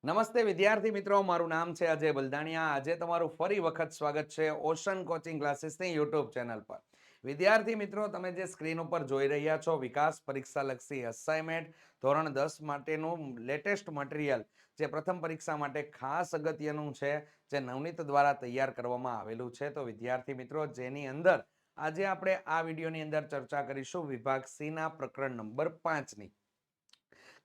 નમસ્તે વિદ્યાર્થી મિત્રો, મારું નામ છે અજય બલદાણિયા. આજે તમારું ફરી વખત સ્વાગત છે ઓશન કોચિંગ ક્લાસીસની યુટ્યુબ ચેનલ પર. વિદ્યાર્થી મિત્રો, તમે જે સ્ક્રીન ઉપર જોઈ રહ્યા છો વિકાસ પરીક્ષા લક્ષી અસાઇનમેન્ટ ધોરણ 10 માટેનું લેટેસ્ટ મટીરિયલ જે પ્રથમ પરીક્ષા માટે ખાસ અગત્યનું છે, જે નવનીત દ્વારા તૈયાર કરવામાં આવેલું છે. તો વિદ્યાર્થી મિત્રો, જેની અંદર આજે આપણે આ વિડીયોની અંદર ચર્ચા કરીશું વિભાગ સી ના પ્રકરણ નંબર 5ની.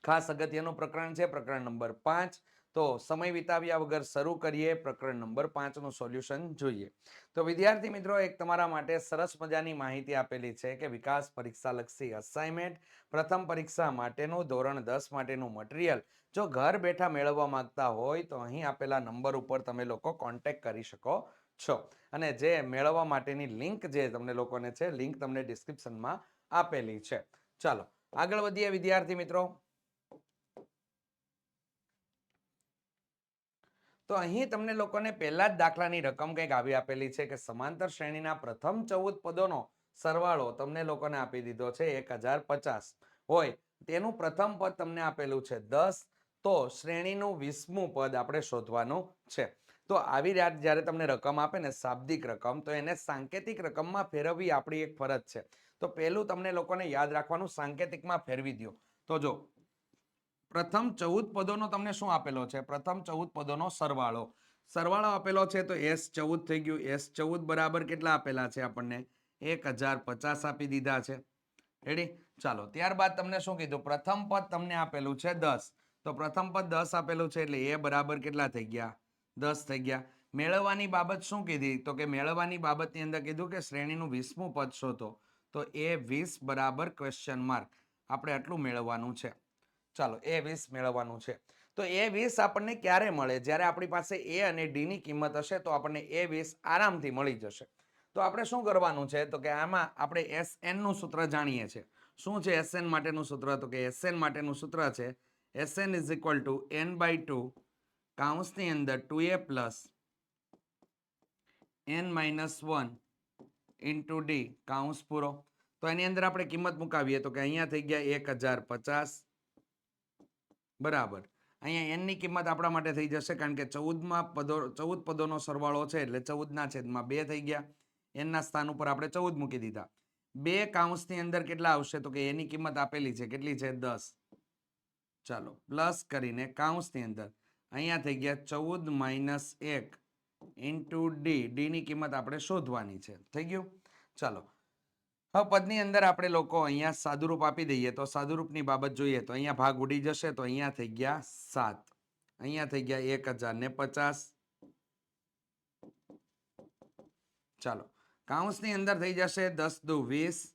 ખાસ અગત્યનું પ્રકરણ છે પ્રકરણ નંબર 5. તો સમય વિતાવ્યા વગર શરૂ કરીએ, પ્રકરણ નંબર 5 નું સોલ્યુશન જોઈએ. તો વિદ્યાર્થી મિત્રો, એક તમારા માટે સરસ મજાની માહિતી આપેલી છે કે વિકાસ પરીક્ષા લક્ષી અસાઇનમેન્ટ પ્રથમ પરીક્ષા માટેનું ધોરણ 10 માટેનું મટીરિયલ જો ઘર બેઠા મેળવવા માંગતા હોય તો અહીં આપેલા નંબર ઉપર તમે લોકો કોન્ટેક્ટ કરી શકો છો. અને જે મેળવવા માટેની લિંક જે તમને લોકોને છે, લિંક તમને ડિસ્ક્રિપ્શનમાં આપેલી છે. ચાલો આગળ વધીએ વિદ્યાર્થી મિત્રો. તો અહીં તમને લોકોને પહેલા જ દાખલાની રકમ કંઈક આવી આપેલી છે કે સમાંતર શ્રેણીના પ્રથમ 14 પદોનો સરવાળો તમને લોકોને આપી દીધો છે 1050 હોય, તેનું પ્રથમ પદ તમને આપેલું છે 10. તો શ્રેણીનું 20મું પદ આપણે શોધવાનું છે. તો આવી જ્યારે તમને રકમ આપે ને શાબ્દિક રકમ, તો એને સાંકેતિક રકમમાં ફેરવવી આપણી એક ફરજ છે. તો પહેલું તમને લોકોને યાદ રાખવાનું, સાંકેતિકમાં ફેરવી દો. તો જો પ્રથમ 14 પદોનો તમને શું આપેલો છે? પ્રથમ 14 પદોનો સરવાળો આપેલો છે. તો S14 થઈ ગયું. S14 બરાબર કેટલા આપેલા છે? આપણને 1050 આપી દીધા છે. રેડી? ચાલો, ત્યારબાદ તમને શું કીધું? પ્રથમ પદ તમને આપેલું છે 10. તો પ્રથમ પદ 10 આપેલું છે એટલે એ બરાબર કેટલા થઈ ગયા? 10 થઈ ગયા. મેળવવાની બાબત શું કીધી? તો કે મેળવવાની બાબતની અંદર કીધું કે શ્રેણીનું 20મું પદ શોધો. તો એ 20 બરાબર ક્વેશ્ચન માર્ક. આપણે આટલું મેળવવાનું છે. ચાલો, એ 20 મેળવવાનું છે. તો એ 20 આપણને ક્યારે મળે? જ્યારે આપણી પાસે એ અને ડી ની કિંમત હશે તો આપણને એ 20 આરામથી મળી જશે. તો આપણે શું કરવાનું છે? તો કે આમાં આપણે SN નું સૂત્ર જાણીએ છીએ. શું છે SN માટેનું સૂત્ર? તો કે SN માટેનું સૂત્ર છે SN is equal to n/2 કૌંસની અંદર 2a plus n-1 into D કૌંસ પૂરો. તો એની અંદર આપણે કિંમત મુકાવીએ તો કે અહીંયા થઈ ગયા 1050 બરાબર. અહીંયા n ની કિંમત આપણા માટે થઈ જશે કારણ કે 14 પદોનો સરવાળો છે એટલે 14/2 થઈ ગયા. n ના સ્થાન ઉપર આપણે 14 મૂકી દીધા. 2 કૌંસની અંદર કેટલા આવશે? તો કે એની કિંમત આપેલી છે, કેટલી છે? 10. ચાલો, પ્લસ કરીને કૌંસની અંદર અહીંયા થઈ ગયા 14 - 1 ઇન્ટુ ડી. ડી ની કિંમત આપણે શોધવાની છે. થઈ ગયું? ચાલો, હવે પદની અંદર આપણે લોકો અહીંયા સાદુરૂપ આપી દઈએ. તો સાદુરૂપની બાબત જોઈએ તો અહીંયા ભાગ ઉડી જશે. તો અહીંયા થઈ ગયા 7, અહીંયા થઈ ગયા 1050. ચાલો, કૌંસની અંદર થઈ જશે 10 દુ 20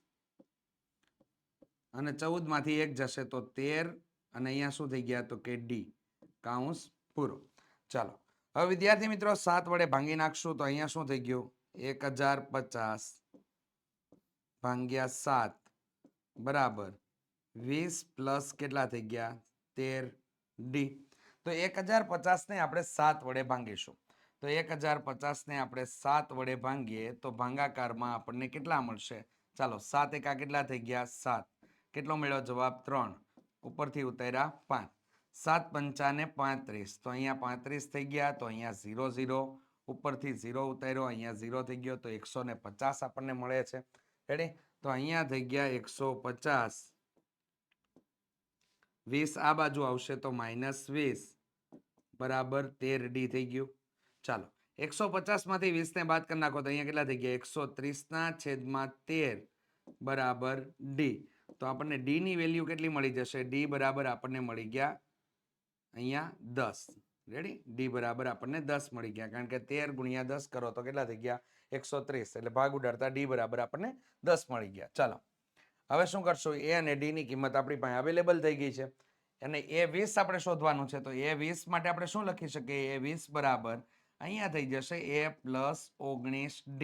અને 14 માંથી 1 જશે તો 13 અને અહીંયા શું થઈ ગયા? તો કે ડી કૌંસ પૂરો. ચાલો, હવે વિદ્યાર્થી મિત્રો 7 વડે ભાંગી નાખશું તો અહીંયા શું થઈ ગયું? 1050 ભાગ્યા 7 બરાબર 20 પ્લસ કેટલા થઈ ગયા? 13 ડી. તો 1050 ને આપણે 7 વડે ભાંગીશું. તો 1050 ને આપણે 7 વડે ભાંગીએ તો ભાગાકારમાં આપણને કેટલા મળશે? ચાલો, 7 એકા કેટલા થઈ ગયા? 7. કેટલો મળ્યો જવાબ? 3. ઉપરથી ઉતાર્યા 5. 7 પંચાને 35. તો અહીંયા 35 થઈ ગયા. તો અહીંયા 0 0 ઉપરથી 0 ઉતાર્યો, અહીંયા 0 થઈ ગયો. તો 150 આપણને મળે છે. રેડી? તો અહીંયા થઈ ગયા 150. 20 આ બાજુ આવશે તો -20 બરાબર 13 ડી થઈ ગયું. ચાલો, 150 માંથી 20 ને બાદ કરી નાખો તો અહીંયા કેટલા થઈ ગયા? 130/13 બરાબર ડી. તો આપણને ડી ની વેલ્યુ કેટલી મળી જશે? ડી બરાબર આપણને મળી ગયા અહીંયા 10. રેડી? ડી બરાબર આપણને 10 મળી ગયા કારણ કે 13 ગુણ્યા 10 કરો તો કેટલા થઈ ગયા? 130. એટલે ભાગ ઉડાડતા ડી બરાબર આપણને 10 મળી ગયા. ચાલો, હવે શું કરશું? એ અને ડી ની કિંમત આપણી પાસે અવેલેબલ થઈ ગઈ છે અને એ 20 આપણે શોધવાનું છે. તો એ 20 માટે આપણે શું લખી શકીએ? એ 20 બરાબર અહીંયા થઈ જશે a + 19d.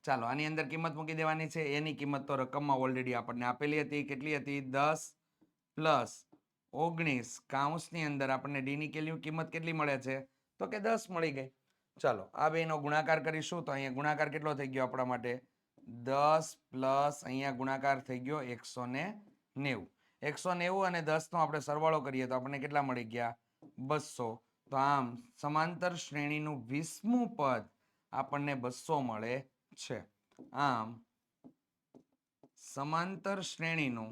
ચાલો, આની અંદર કિંમત મૂકી દેવાની છે. એની કિંમત તો રકમમાં ઓલરેડી આપણને આપેલી હતી. કેટલી હતી? 10 + 19 કૌંસની અંદર આપણને ડી ની કિંમત કેટલી મળે છે? તો કે 10 મળી ગઈ. ચાલો, આ બેનો ગુણાકાર કરીશું તો અહીંયા ગુણાકાર કેટલો થઈ ગયો આપણા માટે? 10 પ્લસ અહીંયા ગુણાકાર થઈ ગયો 190. 190 અને 10 નો આપણે સરવાળો કરીએ તો આપણને કેટલા મળી ગયા? 200. તો આમ સમાંતર શ્રેણીનું 20મું પદ આપણને 200 મળે છે. આમ સમાંતર શ્રેણીનું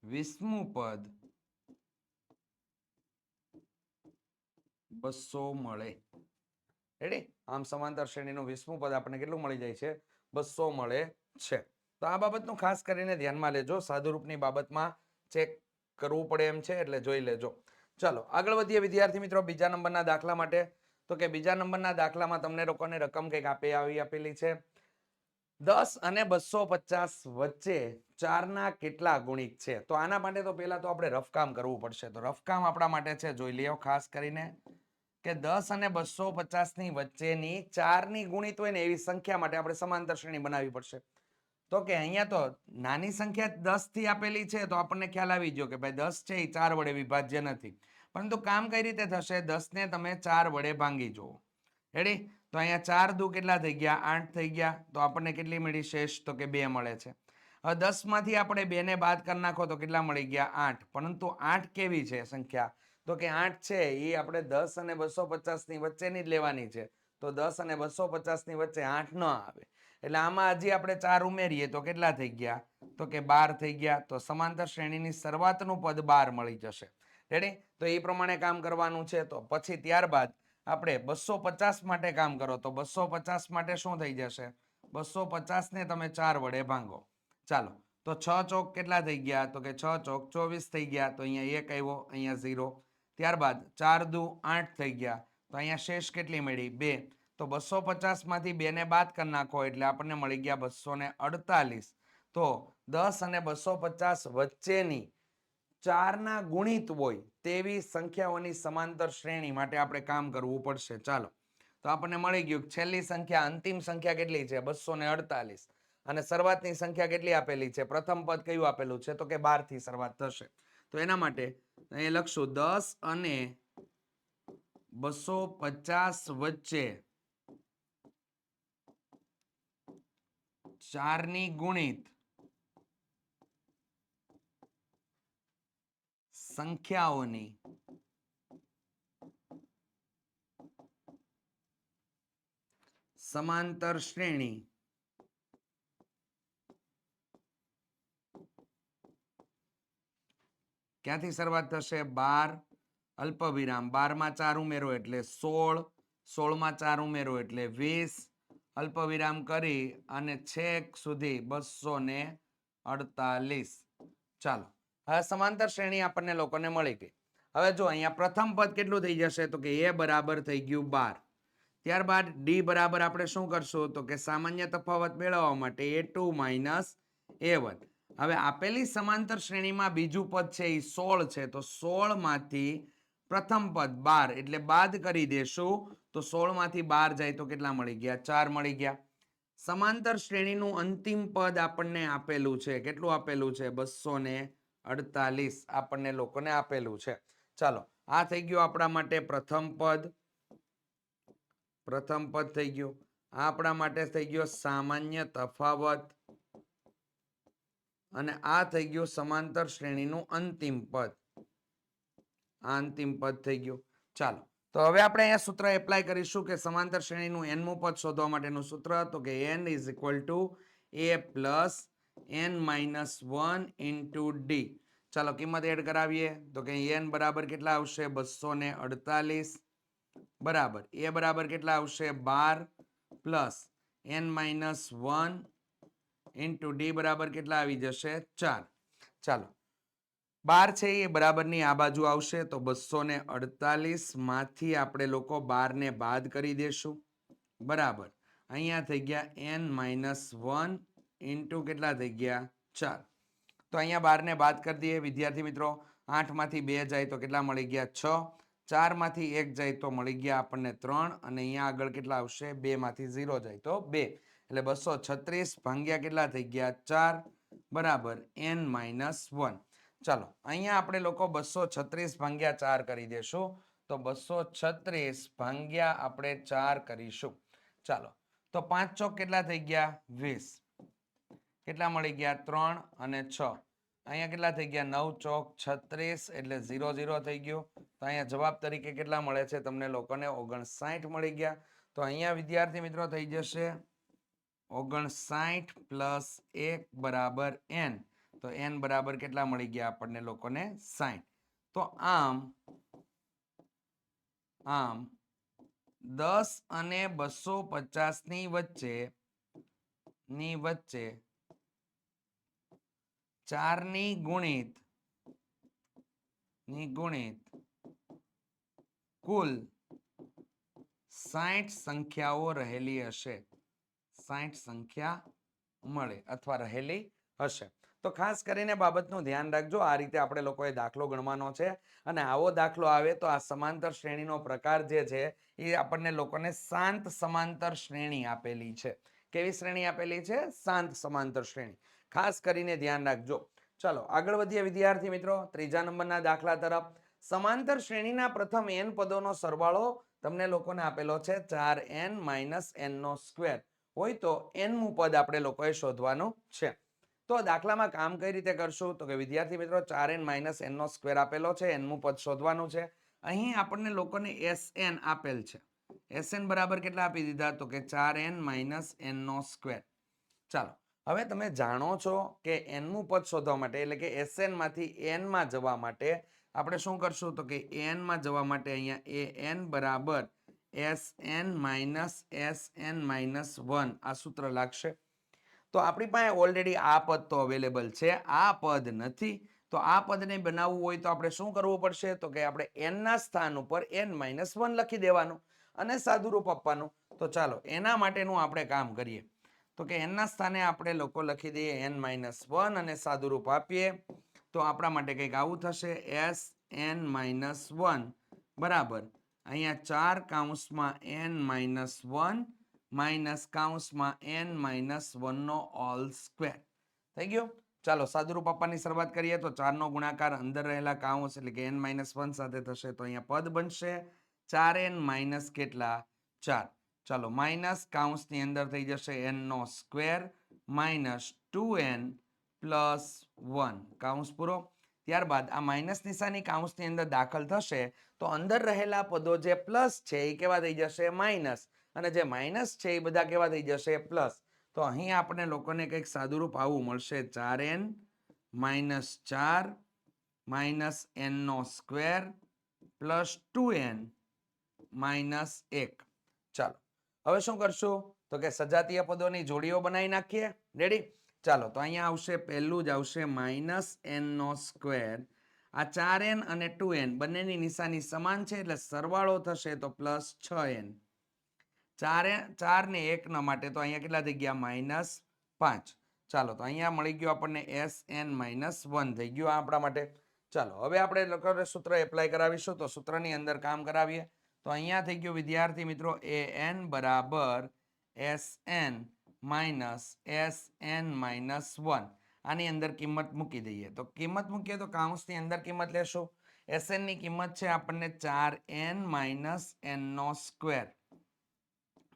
20મું પદ 200 મળે. રેડી? આમ સમાંતર શ્રેણીનું 20મું પદ આપણને કેટલું મળી જાય છે? 200 મળે છે. તો આ બાબતનું ખાસ કરીને ધ્યાનમાં લેજો. સાદુરૂપની બાબતમાં ચેક કરવું પડે એમ છે, એટલે જોઈ લેજો. ચાલો આગળ વધીએ વિદ્યાર્થી મિત્રો બીજા નંબરના દાખલા માટે. તો કે બીજા નંબરના દાખલામાં તમને લોકોને રકમ કંઈક આપેલી છે. 10 અને 250 વચ્ચે 4ના કેટલા ગુણિત છે? તો આના માટે તો પહેલા તો આપણે રફકામ કરવું પડશે. તો રફકામ આપણા માટે છે, જોઈ લ્યો ખાસ કરીને કે 10 અને 250 ની વચ્ચેની 4ની ગુણિત હોય ને એવી સંખ્યા માટે આપણે સમાંતર શ્રેણી બનાવવી પડશે. તો કે અહીંયા તો નાની સંખ્યા 10 થી આપેલી છે, તો આપણને ખ્યાલ આવી ગયો કે ભાઈ 10 છે એ 4 વડે વિભાજ્ય નથી. પરંતુ કામ કઈ રીતે થશે? 10 ને તમે 4 વડે ભાંગી જુઓ. રેડી? તો અહીંયા 4 દુ કેટલા થઈ ગયા? 8 થઈ ગયા. તો આપણને કેટલી મળી શેષ? તો કે 2 મળે છે. હવે 10 માંથી આપણે 2 ને બાદ કરી નાખો તો કેટલા મળી ગયા? 8. પરંતુ 8 કેવી છે સંખ્યા? તો કે 8 છે એ આપણે 10 અને 250 ની વચ્ચેની જ લેવાની છે. તો 10 અને 250 ની વચ્ચે 8 ન આવે. એટલે આમાં હજી આપણે 4 ઉમેરીએ તો કેટલા થઈ ગયા? તો કે 12 થઈ ગયા. તો સમાંતર શ્રેણીની શરૂઆતનું પદ 12 મળી જશે. રેડી? તો એ પ્રમાણે કામ કરવાનું છે. તો પછી ત્યારબાદ આપણે 250 માટે કામ કરો. તો 250 માટે શું થઈ જશે? 250 ને તમે 4 વડે ભાંગો. ચાલો તો 6 ચોક કેટલા થઈ ગયા? તો કે 6 ચોક 24 થઈ ગયા. તો અહીંયા 1 આવ્યો, અહીંયા 0. ત્યારબાદ 4 દુ 8 થઈ ગયા. તો અહીંયા શેષ કેટલી મળી? 2. તો 250 માંથી 2 ને બાદ કરી નાખો એટલે આપણને મળી ગયા 248. તો 10 અને 250 વચ્ચેની 4ના ગુણિત હોય તેવી સંખ્યાઓની સમાંતર શ્રેણી માટે આપણે કામ કરવું પડશે. ચાલો તો આપણને મળી ગયું છેલ્લી સંખ્યા, અંતિમ સંખ્યા કેટલી છે? 248. અને શરૂઆતની સંખ્યા કેટલી આપેલી છે? પ્રથમ પદ કયું આપેલું છે? તો કે 12 થી શરૂઆત થશે. તો એના માટે અહીં લખશું 10 અને 250 વચ્ચે 4ની ગુણિત સંખ્યાઓની સમાંતર શ્રેણી ક્યાંથી શરૂઆત થશે? 12 અલ્પવિરામ 12 માં 4 ઉમેરો એટલે 16, 16 માં 4 ઉમેરો એટલે 20, અલ્પવિરામ કરી અને છેક સુધી 248. ચાલો હવે સમાંતર શ્રેણી આપણને લોકોને મળી ગઈ. હવે જો અહીંયા પ્રથમ પદ કેટલું થઈ જશે? તો કે a બરાબર થઈ ગયું 12. ત્યારબાદ d બરાબર આપણે શું કરશું? તો કે સામાન્ય તફાવત મેળવવા માટે a2 માઇનસ a1. હવે આપેલી સમાંતર શ્રેણીમાં બીજું પદ છે એ 16 છે. તો 16 માંથી પ્રથમ પદ 12 એટલે બાદ કરી દેશું. તો 16 માંથી 12 જાય તો કેટલા મળી ગયા? 4 મળી ગયા. સમાંતર શ્રેણીનું અંતિમ પદ આપણને આપેલું છે. કેટલું આપેલું છે? 248 આપણને લોકોને આપેલું છે. ચાલો આ થઈ ગયું આપણા માટે પ્રથમ પદ. પ્રથમ પદ થઈ ગયું. આ આપણા માટે થઈ ગયો સામાન્ય તફાવત. અને આ થઈ ગયું સમાંતર શ્રેણીનું અંતિમ પદ. આ અંતિમ પદ થઈ ગયું. ચાલો તો હવે આપણે અહીંયા સૂત્ર એપ્લાય કરીશું કે સમાંતર શ્રેણીનું nમું પદ શોધવા માટેનું સૂત્ર. તો કે n = a plus n minus 1 into d. ચાલો કિંમત એડ કરાવીએ. તો કે n બરાબર કેટલા આવશે? 248 બરાબર a બરાબર કેટલા આવશે? 12 plus n minus 1 into d બરાબર કેટલા આવી જશે? 4. ચાલો 12 છે એ બરાબરની આ બાજુ આવશે. તો 248 માંથી આપણે લોકો 12 ને બાદ કરી દેશું. બરાબર અહીંયા થઈ ગયા n minus 1 into કેટલા થઈ ગયા? 4. તો અહીંયા 12 ને બાદ કરી દઈએ વિદ્યાર્થી મિત્રો. 8 માંથી 2 જાય તો કેટલા મળી ગયા? 6. 4 માંથી 1 જાય તો મળી ગયા આપણને 3. અને અહીંયા આગળ કેટલા આવશે? 2 માંથી 0 જાય તો 2. એટલે 236 ભાગ્યા કેટલા થઈ ગયા? 4 બરાબર n minus 1. ચાલો અહીંયા આપણે લોકો 236 ભાગ્યા 4 કરી દેશું. તો 236 ભાગ્યા આપણે 4 કરીશું. ચાલો તો 5 ચોક કેટલા થઈ ગયા? 20. કેટલા મળી ગયા 3 અને 6 અહીંયા કેટલા થઈ ગયા 9 ચોક 36 એટલે 0 0 થઈ ગયું તો અહીંયા જવાબ તરીકે કેટલા મળે છે તમને લોકોને 59 મળી ગયા તો અહીંયા વિદ્યાર્થી મિત્રો થઈ જશે 59 પ્લસ 1 બરાબર n તો n બરાબર કેટલા મળી ગયા આપણને લોકોને 60 તો આમ 10 અને 250 ની વચ્ચે 4 ની ગુણિત કુલ 60 સંખ્યાઓ રહેલી હશે 60 સંખ્યા મળે અથવા રહેલી હશે તો ખાસ કરીને બાબતનું ધ્યાન રાખજો આ રીતે આપણે લોકોએ દાખલો ગણવાનો છે અને આવો દાખલો આવે તો આ સમાંતર શ્રેણીનો પ્રકાર જે છે એ આપણને લોકોને શાંત સમાંતર શ્રેણી આપેલી છે કેવી શ્રેણી આપેલી છે શાંત સમાંતર શ્રેણી ખાસ કરીને ધ્યાન રાખજો ચાલો આગળ વધીએ વિદ્યાર્થી મિત્રો ત્રીજા નંબરના દાખલા તરફ સમાંતર શ્રેણીના પ્રથમ n પદોનો સરવાળો તમને લોકોને આપેલો છે 4n - n નો સ્ક્વેર હોય તો n મું પદ આપણે લોકોએ શોધવાનું છે તો દાખલામાં કામ કઈ રીતે કરશું તો કે વિદ્યાર્થી મિત્રો 4n - n નો સ્ક્વેર આપેલો છે n મું પદ શોધવાનું છે અહીં આપણને લોકોને sn આપેલ છે sn બરાબર કેટલા આપી દીધા તો કે 4n - n નો સ્ક્વેર ચાલો હવે તમે જાણો છો કે n મું પદ શોધવા માટે એટલે કે sn માંથી n માં જવા માટે આપણે શું કરશું તો કે n માં જવા માટે અહીંયા an બરાબર sn - sn - 1 આ સૂત્ર લાગશે તો આપણી પાસે ઓલરેડી આ પદ તો અવેલેબલ છે આ પદ નથી તો આ પદને બનાવવું હોય તો આપણે શું કરવું પડશે તો કે આપણે n ના સ્થાન ઉપર n - 1 લખી દેવાનું અને સાદુરૂપ આપવાનું તો ચાલો એના માટેનું આપણે કામ કરીએ તો કે n ના સ્થાને આપણે લોકો લખી દઈએ n - 1 અને સાદુરૂપ આપીએ તો આપણા માટે કંઈક આવું થશે sn - 1 બરાબર અહીંયા 4 કૌંસમાં n - 1 માઇનસ કૌંસમાં n - 1 નો હોલ સ્ક્વેર થઈ ગયો ચાલો સાદુરૂપ આપવાની શરૂઆત કરીએ તો 4 નો ગુણાકાર અંદર રહેલા કૌંસ એટલે કે n - 1 સાથે થશે તો અહીંયા પદ બનશે 4n માઇનસ કેટલા 4 ચાલો માઇનસ કૌંસની અંદર થઈ જશે n નો સ્ક્વેર માઇનસ 2n પ્લસ 1 કૌંસ પૂરો ત્યારબાદ આ માઇનસ નિશાની કૌંસની અંદર દાખલ થશે તો અંદર રહેલા પદો જે પ્લસ છે એ કેવા થઈ જશે માઇનસ અને જે માઇનસ છે એ બધા કેવા થઈ જશે પ્લસ તો અહીં આપણે લોકોને કંઈક સાદુરૂપ આવું મળશે 4n - 4 માઇનસ n નો સ્ક્વેર પ્લસ 2n માઇનસ 1 ચાલો હવે શું કરશું તો કે સજાતીય પદોની જોડીઓ બનાવી નાખીએ રેડી ચાલો તો અહીંયા આવશે પહેલું જ આવશે માઇનસ n નો સ્ક્વેર આ 4n અને 2n બંનેની નિશાની સમાન છે એટલે સરવાળો થશે તો પ્લસ 6n 4 ને 1 ના માટે તો અહીંયા કેટલા થઈ ગયા -5 ચાલો તો અહીંયા મળી ગયું આપણને sn - 1 થઈ ગયું આપણા માટે ચાલો હવે આપણે સૂત્ર એપ્લાય કરાવીશું તો સૂત્રની અંદર કામ કરાવીએ તો અહીંયા થઈ ગયું વિદ્યાર્થી મિત્રો an બરાબર sn - sn - 1 આની અંદર કિંમત મૂકી દઈએ તો કિંમત મૂકીએ તો કૌંસની અંદર કિંમત લેશું sn ની કિંમત છે આપણને 4n - n નો સ્ક્વેર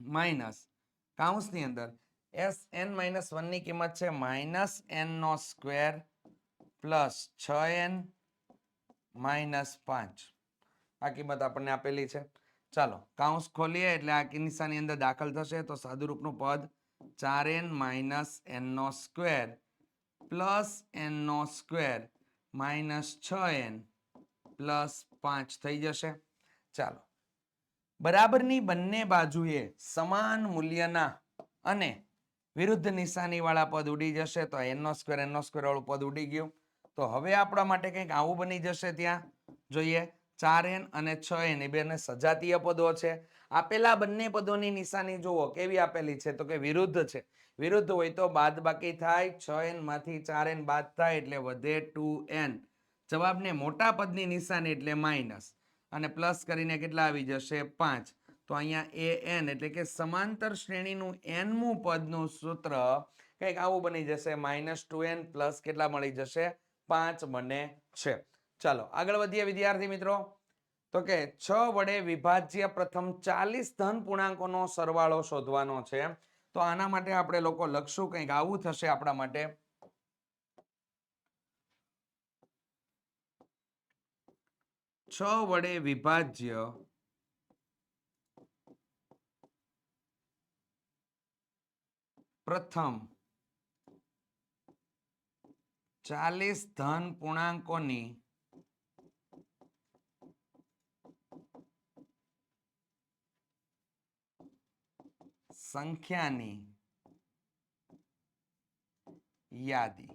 માઇનસ કૌંસની અંદર sn - 1 ની કિંમત છે -n નો સ્ક્વેર પ્લસ 6n -5 આ કિંમત આપણને આપેલી છે ચાલો કૌંસ ખોલીએ એટલે આ નિશાની અંદર દાખલ થશે તો સાદુરૂપનું પદ 4n - n નો સ્ક્વેર પ્લસ n નો સ્ક્વેર માઇનસ 6n પ્લસ 5 થઈ જશે ચાલો બરાબરની બંને બાજુએ સમાન મૂલ્યના અને વિરુદ્ધ નિશાની વાળા પદ ઉડી જશે તો n નો સ્ક્વેર વાળું પદ ઉડી ગયું તો હવે આપણા માટે કંઈક આવું બની જશે ત્યાં જોઈએ 4n અને 6n એ બંને સજાતીય પદો છે આપેલા બંને પદોની નિશાની જુઓ કેવી આપેલી છે તો કે વિરુદ્ધ છે વિરુદ્ધ હોય તો બાદબાકી થાય 6n માંથી 4n બાદ થાય એટલે વધે 2n જવાબને મોટા પદની નિશાની એટલે માઇનસ અને પ્લસ કરીને કેટલા આવી જશે 5 તો અહીંયા an એટલે કે સમાંતર શ્રેણીનું n મું પદનું સૂત્ર કંઈક આવું બની જશે -2n પ્લસ કેટલા મળી જશે 5 બને છે ચાલો આગળ વધીએ વિદ્યાર્થી મિત્રો તો કે 6 વડે વિભાજ્ય પ્રથમ 40 ધન પૂર્ણાંકોનો સરવાળો શોધવાનો છે તો આના માટે આપણે લોકો લખશું કંઈક આવું થશે આપણા માટે. છ વડે વિભાજ્ય પ્રથમ 40 ધન પૂર્ણાંકોની સંખ્યાની યાદી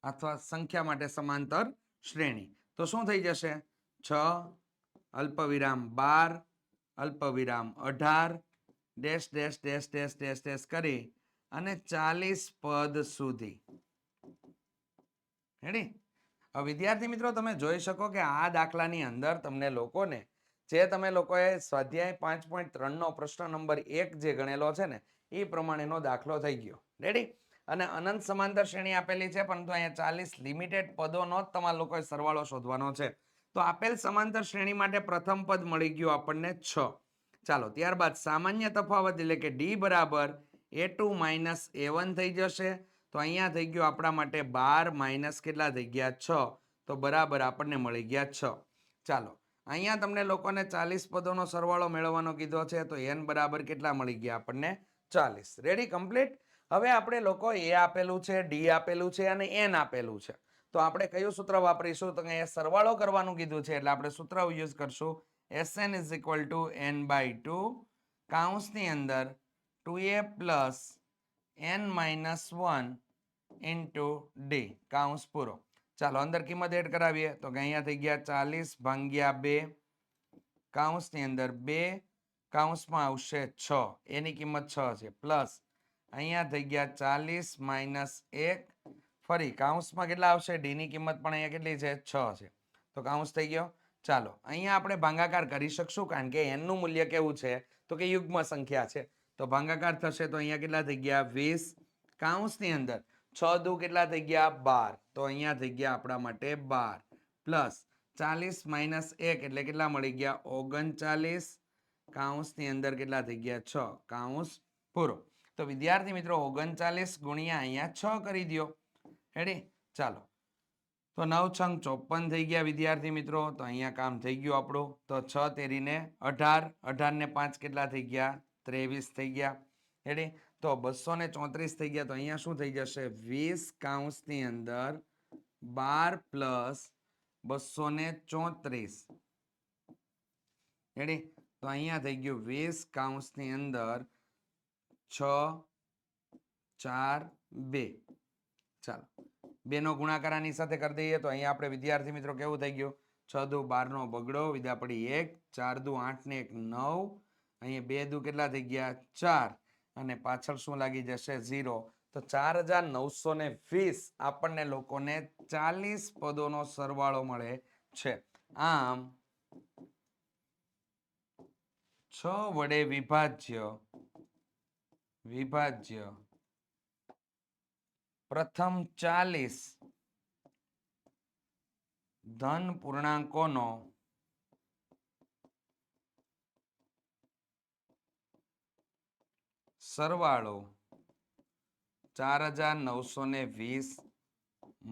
અથવા સંખ્યા માટે સમાંતર શ્રેણી. તો શું થઈ જશે? 6 અલ્પવિરામ 12 અલ્પવિરામ 18 dash dash dash dash dash dash કરી અને 40 પદ સુધી. રેડી? હવે વિદ્યાર્થી મિત્રો તમે જોઈ શકો કે આ દાખલાની અંદર તમને લોકોને જે તમે લોકોએ સ્વાધ્યાય 5.3 નો પ્રશ્ન નંબર 1 જે ગણેલો છે ને એ પ્રમાણેનો દાખલો થઈ ગયો. રેડી? અને અનંત સમાંતર શ્રેણી આપેલી છે, પરંતુ અહીંયા 40 લિમિટેડ પદોનો જ તમારા લોકોએ સરવાળો શોધવાનો છે. તો આપેલ સમાંતર શ્રેણી માટે પ્રથમ પદ મળી ગયું આપણને 6. ચાલો ત્યારબાદ સામાન્ય તફાવત એટલે કે ડી બરાબર a2 માઇનસ a1 થઈ જશે. તો અહીંયા થઈ ગયું આપણા માટે 12 માઇનસ કેટલા થઈ ગયા? 6. તો બરાબર આપણને મળી ગયા 6. ચાલો અહીંયા તમને લોકોને 40 પદોનો સરવાળો મેળવવાનો કીધો છે. તો n બરાબર કેટલા મળી ગયા આપણને? 40. રેડી? કમ્પ્લીટ. હવે આપણે લોકો a આપેલું છે, d આપેલું છે અને n આપેલું છે. તો આપણે કયું સૂત્ર વાપરીશું? તો અહીંયા સરવાળો કરવાનું કીધું છે એટલે આપણે સૂત્ર યુઝ કરશું Sn is equal to n/2 કૌંસની અંદર 2a plus n minus 1 into d કૌંસ પૂરો. ચાલો અંદર કિંમત એડ કરાવીએ તો કે અહીંયા થઈ ગયા 40 ભાગ્યા 2 કૌંસની અંદર 2 કૌંસમાં આવશે 6 એની કિંમત 6 છે પ્લસ અહીંયા થઈ ગયા 40 માઇનસ 1 ફરી કૌંસમાં કેટલા આવશે? ડી ની કિંમત પણ અહીંયા કેટલી છે? 6 છે. તો કૌંસ થઈ ગયો. ચાલો અહીંયા આપણે ભાગાકાર કરી શકશું કારણ કે n નું મૂલ્ય કેવું છે? તો કે યુગ્મ સંખ્યા છે. તો ભાગાકાર થશે તો અહીંયા કેટલા થઈ ગયા? 20 કૌંસની અંદર 6 દુ કેટલા થઈ ગયા? 12. તો અહીંયા થઈ ગયા આપણા માટે 12 પ્લસ 40 માઇનસ 1 એટલે કેટલા મળી ગયા? 39 કૌંસની અંદર કેટલા થઈ ગયા? 6 કૌંસ પૂરો. તો વિદ્યાર્થી મિત્રો 39 ગુણ્યા અહીંયા 6 કરી દો. રેડી? ચાલો તો 9 છંગ 54 થઈ ગયા વિદ્યાર્થી મિત્રો. તો અહીંયા કામ થઈ ગયું આપણું. તો 6 તેરીને 18 18 ને 5 કેટલા થઈ ગયા? 23 થઈ ગયા. રેડી? તો 234 થઈ ગયા. તો અહીંયા શું થઈ જશે? 20 કૌંસની અંદર 12 પ્લસ 234. રેડી? તો અહીંયા થઈ ગયું 20 કૌંસની અંદર 6 4 2. ચાલો 2 નો ગુણાકાર આની સાથે કરી દઈએ તો અહીંયા આપણે વિદ્યાર્થી મિત્રો કેવું થઈ ગયું? 6 દુ 12 નો બગડો વિદા પડી 1 4 દુ 8 ને 1 9 અહીંયા 2 દુ કેટલા થઈ ગયા? 4 અને પાછળ શું લાગી જશે? 0. તો 4920 આપણને લોકોને 40 પદોનો સરવાળો મળે છે. આમ 6 વડે વિભાજ્ય પ્રથમ 40 ધન પૂર્ણાંકોનો સરવાળો 4920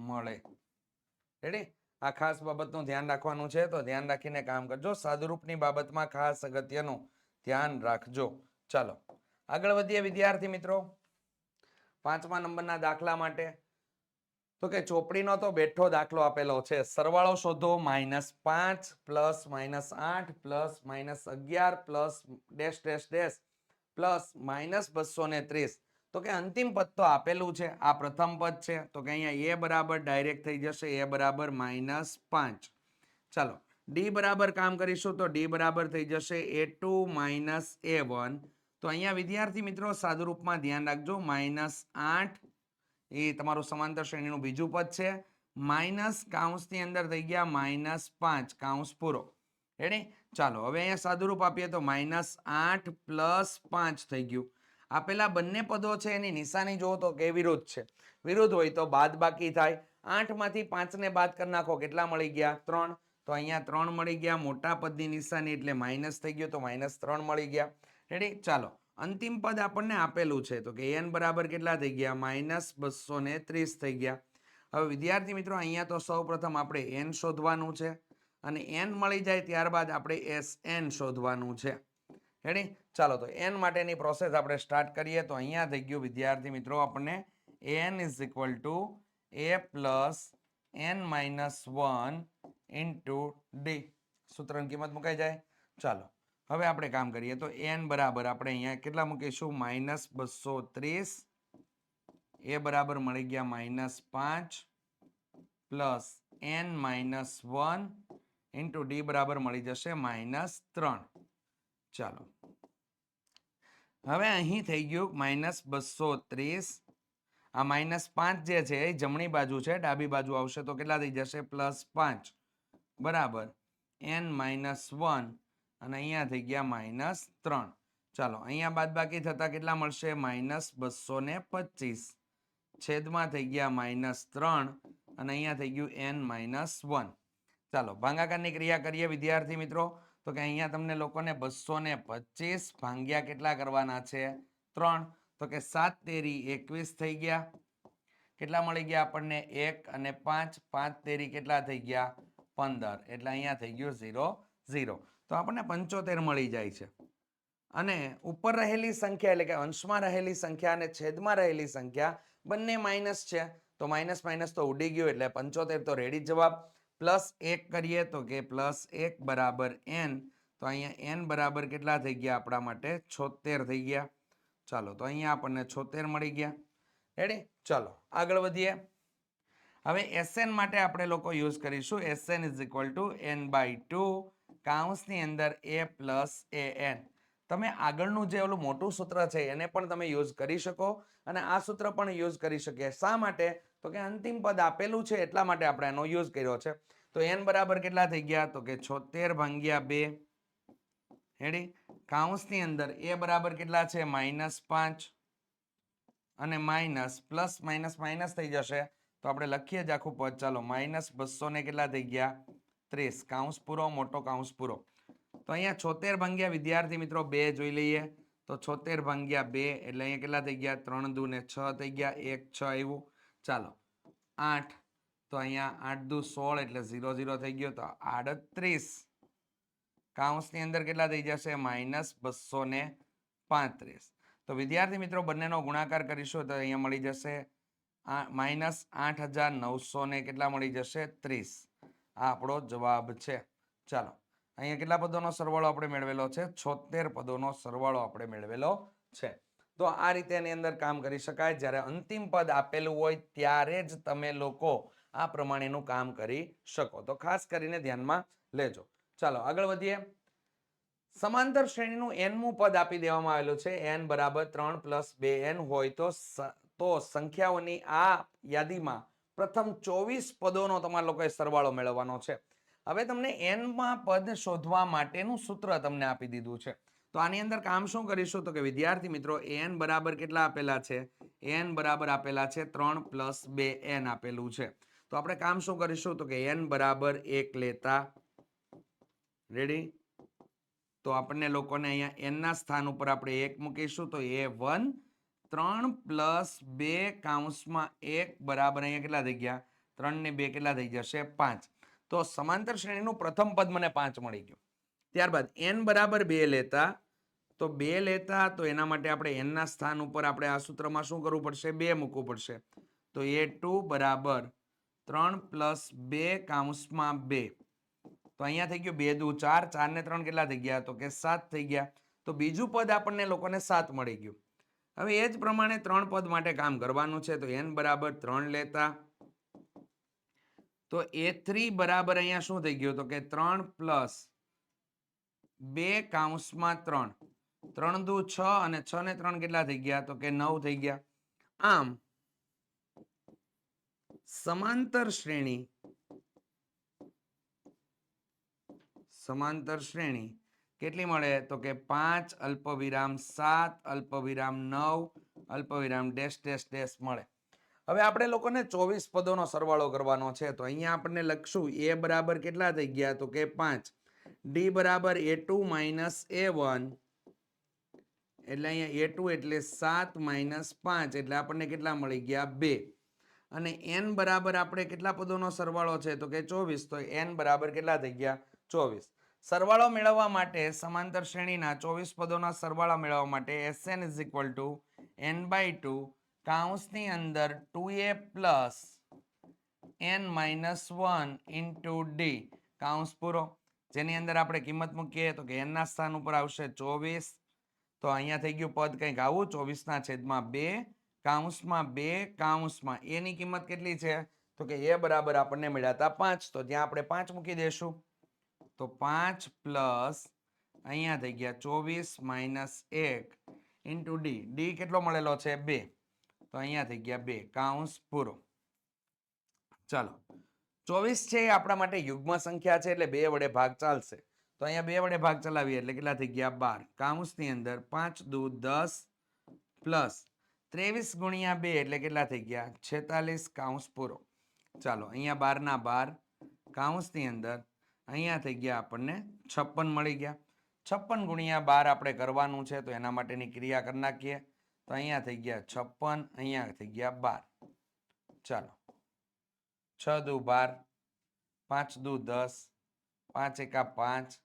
મળે. રેડી? આ ખાસ બાબતનું ધ્યાન રાખવાનું છે. તો ધ્યાન રાખીને કામ કરજો. સાદુરૂપની બાબતમાં ખાસ અગત્યનું ધ્યાન રાખજો. ચાલો આગળ વધીએ વિદ્યાર્થી મિત્રો 5મા નંબરના દાખલા માટે. તો કે ચોપડીનો તો બેઠો દાખલો આપેલો છે. સરવાળો શોધો -5 plus -8 plus -11 plus dash dash dash plus -230. તો કે અંતિમ પદ તો આપેલું છે. આ પ્રથમ પદ છે. તો કે અહીંયા a બરાબર ડાયરેક્ટ થઈ જશે a બરાબર -5. ચાલો ડી બરાબર કામ કરીશું તો ડી બરાબર થઈ જશે a2 માઇનસ a1. તો અહીંયા વિદ્યાર્થી મિત્રો સાદુરૂપમાં ધ્યાન રાખજો -8 એ તમારું સમાંતર શ્રેણીનું બીજું પદ છે માઇનસ કૌંસની અંદર થઈ ગયા -5 કૌંસ પૂરો. રેડી? ચાલો હવે અહીંયા સાદુરૂપ આપીએ તો -8 પ્લસ 5 થઈ ગયું. આપેલા બંને પદો છે એની નિશાની જુઓ તો કે વિરુદ્ધ છે. વિરુદ્ધ હોય તો બાદ બાકી થાય. 8 માંથી 5 ને બાદ કરી નાખો કેટલા મળી ગયા? 3. તો અહીંયા 3 મળી ગયા. મોટા પદની નિશાની એટલે માઇનસ થઈ ગયો તો -3 મળી ગયા. રેડી? ચાલો અંતિમ પદ આપણને આપેલું છે તો કે n બરાબર કેટલા થઈ ગયા -230 થઈ ગયા. હવે વિદ્યાર્થી મિત્રો અહીંયા તો સૌપ્રથમ આપણે n શોધવાનું છે અને n મળી જાય ત્યારબાદ આપણે Sn શોધવાનું છે. રેડી? ચાલો તો n માટેની પ્રોસેસ આપણે સ્ટાર્ટ કરીએ. તો અહીંયા થઈ ગયું વિદ્યાર્થી મિત્રો આપણને n = a + n - 1 * d સૂત્રની કિંમત મુકાઈ જાય. ચાલો હવે આપણે કામ કરીએ તો n બરાબર આપણે અહીંયા કેટલા મૂકીશું -230 a બરાબર મળી ગયા -5 + n - 1 * d બરાબર મળી જશે -3. ચાલો હવે અહીં થઈ ગયું -230 આ -5 જે છે એ જમણી બાજુ છે, ડાબી બાજુ આવશે તો કેટલા થઈ જશે +5 બરાબર n - 1 અને અહીંયા થઈ ગયા -3. ચાલો અહીંયા બાદબાકી થતા કેટલા મળશે -225 છેદમાં થઈ ગયા -3 અને અહીંયા થઈ ગયું n - 1. ચાલો ભાગાકારની ક્રિયા કરીએ વિદ્યાર્થી મિત્રો. તો કે અહીંયા તમને લોકોને 225 ભાગ્યા કેટલા કરવાના છે 3 તો કે 7 તેરી 21 થઈ ગયા. કેટલા મળી ગયા આપણને 1 અને 5 5 તેરી કેટલા થઈ ગયા 15 એટલે અહીંયા થઈ ગયું 0 0. તો આપણને 75 મળી જાય છે અને ઉપર રહેલી સંખ્યા એટલે કે અંશમાં રહેલી સંખ્યા અને છેદમાં રહેલી સંખ્યા બંને માઇનસ છે તો માઇનસ માઇનસ તો ઉડી ગયું એટલે 75 તો રેડી જવાબ. +1 કરીએ તો કે +1 બરાબર n તો અહીંયા n બરાબર કેટલા થઈ ગયા આપણા માટે 76 થઈ ગયા. ચાલો તો અહીંયા આપણને 76 મળી ગયા. રેડી? ચાલો આગળ વધીએ. હવે Sn માટે આપણે લોકો યુઝ કરીશું Sn = n/2 કૌંસની અંદર a + an. તમે આગળનું જે ઓલું મોટું સૂત્ર છે એને પણ તમે યુઝ કરી શકો અને આ સૂત્ર પણ યુઝ કરી શકીએ. શા માટે? તો કે અંતિમ પદ આપેલું છે એટલા માટે આપણે એનો યુઝ કર્યો છે. તો n બરાબર કેટલા થઈ ગયા તો કે 76/2 રેડી? કૌંસની અંદર a બરાબર કેટલા છે -5 અને માઇનસ પ્લસ માઇનસ માઇનસ થઈ જશે તો આપણે લખીએ જ આખું પદ. ચાલો -200 ને કેટલા થઈ ગયા 30 કૌંસ પૂરો મોટો કૌંસ પૂરો. તો અહીંયા 76 વિદ્યાર્થી મિત્રો 2 જોઈ લઈએ તો 76/2 એટલે અહીંયા કેટલા થઈ ગયા 3 દુ ને 6 થઈ ગયા 1 6 આવ્યું. ચાલો 8 તો અહીંયા 8 દુ 16 એટલે 0 0 થઈ ગયો તો 38 કૌંસની અંદર કેટલા થઈ જશે -235. તો વિદ્યાર્થી મિત્રો બંનેનો ગુણાકાર કરીશું તો અહીંયા મળી જશે -8900 ને કેટલા મળી જશે 30. આ આપણો જવાબ છે. ચાલો અહીંયા કેટલા પદોનો સરવાળો આપણે મેળવેલો છે 76 પદોનો સરવાળો આપણે મેળવેલો છે. તો આ રીતે એની અંદર કામ કરી શકાય. જ્યારે અંતિમ પદ આપેલું હોય ત્યારે જ તમે લોકો આ પ્રમાણેનું કામ કરી શકો. તો ખાસ કરીને ધ્યાનમાં લેજો. ચાલો આગળ વધીએ. સમાંતર શ્રેણીનું nમું પદ આપી દેવામાં આવેલું છે n બરાબર 3 + 2n હોય તો સંખ્યાઓની આ યાદીમાં પ્રથમ 24 પદોનો તમારા લોકોએ સરવાળો મેળવવાનો છે. હવે તમને n માં પદ શોધવા માટેનું સૂત્ર તમને આપી દીધું છે. તો આની અંદર કામ શું કરીશું તો કે વિદ્યાર્થી મિત્રો n બરાબર કેટલા આપેલા છે n બરાબર આપેલા છે 3 + 2n આપેલું છે. તો આપણે કામ શું કરીશું તો કે n બરાબર 1 લેતા. રેડી? તો આપણને લોકોને અહીંયા n ના સ્થાન ઉપર આપણે 1 મૂકીશું તો a1 3 + 2 કૌંસમાં 1 બરાબર અહીંયા કેટલા થઈ ગયા 3 ને 2 કેટલા થઈ જશે 5. તો સમાંતર શ્રેણીનું પ્રથમ પદ મને 5 મળી ગયું. ત્યારબાદ n બરાબર 2 લેતા તો 2 લેતા તો એના માટે આપણે n ના સ્થાન ઉપર આપણે આ સૂત્રમાં શું કરવું પડશે 2 મૂકવું પડશે. તો a2 બરાબર 3 + 2 કૌંસમાં 2 તો અહીંયા થઈ ગયું 2 દુ 4 4 ને 3 કેટલા થઈ ગયા તો કે 7 થઈ ગયા. તો બીજું પદ આપણને લોકોને 7 મળી ગયું. હવે એ જ પ્રમાણે 3 પદ માટે કામ કરવાનું છે. તો n બરાબર 3 લેતા તો a3 બરાબર અહીંયા શું થઈ ગયું તો કે 3 + 2 કૌંસમાં 3 3 દુ 6 અને 6 ને 3 કેટલા થઈ ગયા તો કે 9 થઈ ગયા. આમ સમાંતર શ્રેણી કેટલી મળે તો કે 5 અલ્પવિરામ 7 અલ્પવિરામ 9 અલ્પવિરામ ડેશ ડેશ ડેશ મળે. હવે આપણે લોકોને 24 પદોનો સરવાળો કરવાનો છે. તો અહીંયા આપણને લખશું a બરાબર કેટલા થઈ ગયા તો કે 5 d બરાબર a2 - a1 એટલે અહીંયા a2 એટલે 7 માઇનસ 5 એટલે આપણને કેટલા મળી ગયા 2 અને n બરાબર આપણે કેટલા પદોનો સરવાળો છે તો કે 24 તો n બરાબર કેટલા થઈ ગયા 24 સરવાળો મેળવવા માટે સમાંતર શ્રેણીના 24 પદોના સરવાળા મેળવવા માટે Sn = n/2 કૌંસની અંદર 2a plus n-1 into d કૌંસ પૂરો જેની અંદર આપણે કિંમત મૂકીએ તો કે n ના સ્થાન ઉપર આવશે 24 તો અહીંયા થઈ ગયું પદ કંઈક આવું 24/2 કૌંસમાં 2 કૌંસમાં a ની કિંમત કેટલી છે તો કે a બરાબર આપણને મળ્યા હતા 5 તો ત્યાં આપણે 5 મૂકી દેશું તો 5 પ્લસ અહીંયા થઈ ગયા 24 માઇનસ 1 ઇન્ટુ ડી ડી કેટલો મળેલો છે 2 તો અહીંયા થઈ ગયા 2 કૌંસ પૂરો ચાલો 24 છે એ આપણા માટે યુગ્મ સંખ્યા છે એટલે 2 વડે ભાગ ચાલશે તો અહીંયા 2 વડે ભાગ ચલાવીએ એટલે કેટલા થઈ ગયા 12 કૌંસની અંદર 5 દુ 10 પ્લસ 23 ગુણ્યા 2 એટલે કેટલા થઈ ગયા 46 કૌંસ પૂરો ચાલો અહીંયા 12 ના 12 કૌંસની અંદર અહીંયા થઈ ગયા આપણને 56 મળી ગયા 56 ગુણ્યા 12 આપણે કરવાનું છે તો એના માટેની ક્રિયા કરી નાખીએ તો અહીંયા થઈ ગયા 56 અહીંયા થઈ ગયા 12 ચાલો 6 દુ 12 5 દુ 10 5 એકા 5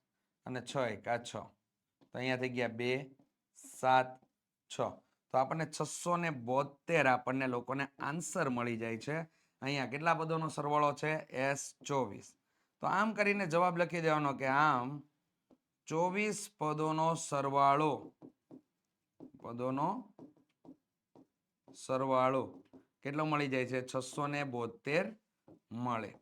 અને 6 એકા 6 તો અહીંયા થઈ ગયા 2 7 6 તો આપણને 672 આપણને લોકોને આન્સર મળી જાય છે અહીંયા કેટલા પદોનો સરવાળો છે S24 તો આમ કરીને જવાબ લખી દેવાનો કે આમ 24 પદોનો સરવાળો કેટલો મળી જાય છે 672 મળે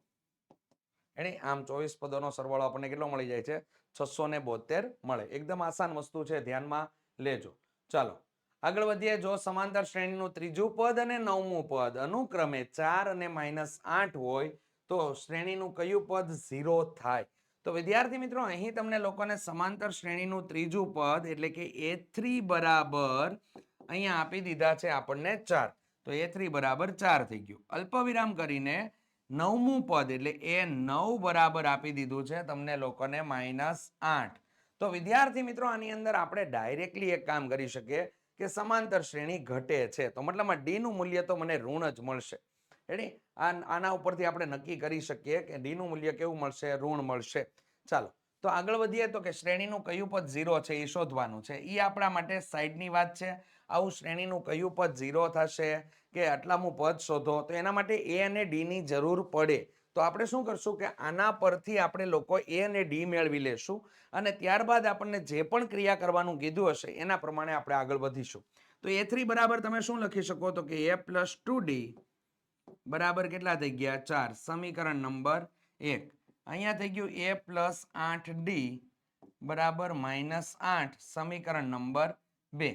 એટલે આમ 24 પદોનો સરવાળો આપણને કેટલો મળી જાય છે 672 મળે એકદમ આસાન વસ્તુ છે ધ્યાનમાં લેજો ચાલો આગળ વધીએ જો સમાંતર શ્રેણીનું ત્રીજું પદ અને નવમું પદ અનુક્રમે 4 અને -8 હોય તો શ્રેણીનું કયું પદ 0 થાય તો વિદ્યાર્થી મિત્રો અહીં તમને લોકોને સમાંતર શ્રેણીનું ત્રીજું પદ એટલે કે a3 બરાબર અહીંયા આપી દીધા છે આપણને 4 તો a3 બરાબર 4 થઈ ગયું અલ્પવિરામ કરીને નવમું પદ એટલે a9 બરાબર આપી દીધું છે તમને લોકોને -8 તો વિદ્યાર્થી મિત્રો આની અંદર આપણે ડાયરેક્ટલી એક કામ કરી શકીએ કે સમાંતર શ્રેણી ઘટે છે તો મતલબમાં ડી નું મૂલ્ય તો મને ઋણ જ મળશે રેડી આના ઉપરથી આપણે નક્કી કરી શકીએ કે ડી નું મૂલ્ય કેવું મળશે ઋણ મળશે ચાલો તો આગળ વધીએ તો કે શ્રેણીનું કયું પદ 0 છે એ શોધવાનું છે એ આપણા માટે સાઈડની વાત છે આવું શ્રેણીનું કયું પદ 0 થશે કે આટલામું પદ શોધો તો એના માટે એ અને ડી ની જરૂર પડે તો આપણે શું કરશું કે આના પરથી આપણે લોકો એ અને ડી મેળવી લેશું અને ત્યારબાદ આપણને જે પણ ક્રિયા કરવાનું કીધું હશે એના પ્રમાણે આપણે આગળ વધીશું તો a3 બરાબર તમે શું લખી શકો તો કે a + 2d બરાબર કેટલા થઈ ગયા 4 સમીકરણ નંબર 1 અહીંયા થઈ ગયું a + 8d બરાબર -8 સમીકરણ નંબર 2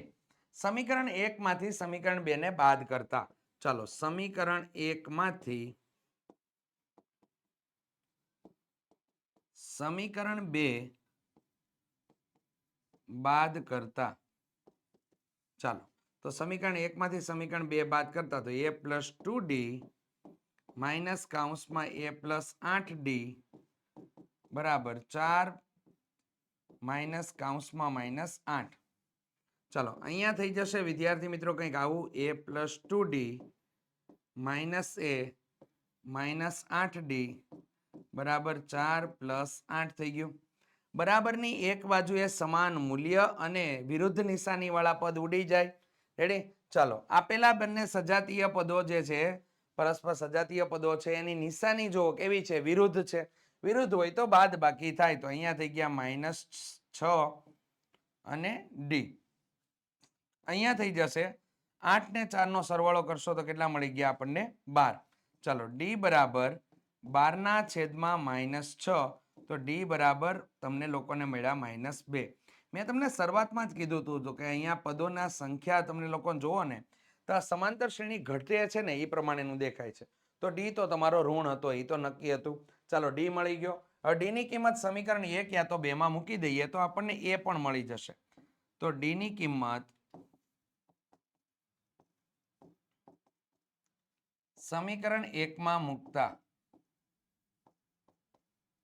સમીકરણ 1 માંથી સમીકરણ 2 ને બાદ કરતા ચાલો સમીકરણ 1 માંથી સમીકરણ 2 બાદ કરતા ચાલો તો સમીકરણ 1 માંથી સમીકરણ 2 બાદ કરતા તો a + 2d માઇનસ કૌંસમાં a + 8d બરાબર 4 માઇનસ કૌંસમાં -8 ચાલો અહીંયા થઈ જશે વિદ્યાર્થી મિત્રો કંઈક આવું a + 2d minus a minus 8d બરાબર 4 + 8 થઈ ગયું બરાબરની એક બાજુએ સમાન મૂલ્ય અને વિરુદ્ધ નિશાની વાળા પદ ઉડી જાય રેડી ચાલો આપેલા બંને સજાતીય પદો જે છે પરસ્પર સજાતીય પદો છે એની નિશાની જો કેવી છે વિરુદ્ધ છે વિરુદ્ધ હોય તો બાદ બાકી થાય તો અહીંયા થઈ ગયા -6 અને d અહીંયા થઈ જશે 8 ને 4 નો સરવાળો કરશો તો કેટલા મળી ગયા આપણને 12 ચાલો d બરાબર 12/-6 તો d બરાબર તમને લોકોને મળ્યા -2 મેં તમને શરૂઆતમાં જ કીધું હતું તો કે અહીંયા પદોના સંખ્યા તમને લોકો જોવો ને તો આ સમાંતર શ્રેણી ઘટે છે ને એ પ્રમાણેનું દેખાય છે તો d તો તમારો ઋણ હતો એ તો નક્કી હતું ચાલો d મળી ગયો હવે d ની કિંમત સમીકરણ 1 યા તો 2 માં મૂકી દઈએ તો આપણને a પણ મળી જશે તો d ની કિંમત સમીકરણ 1 માં મૂકતા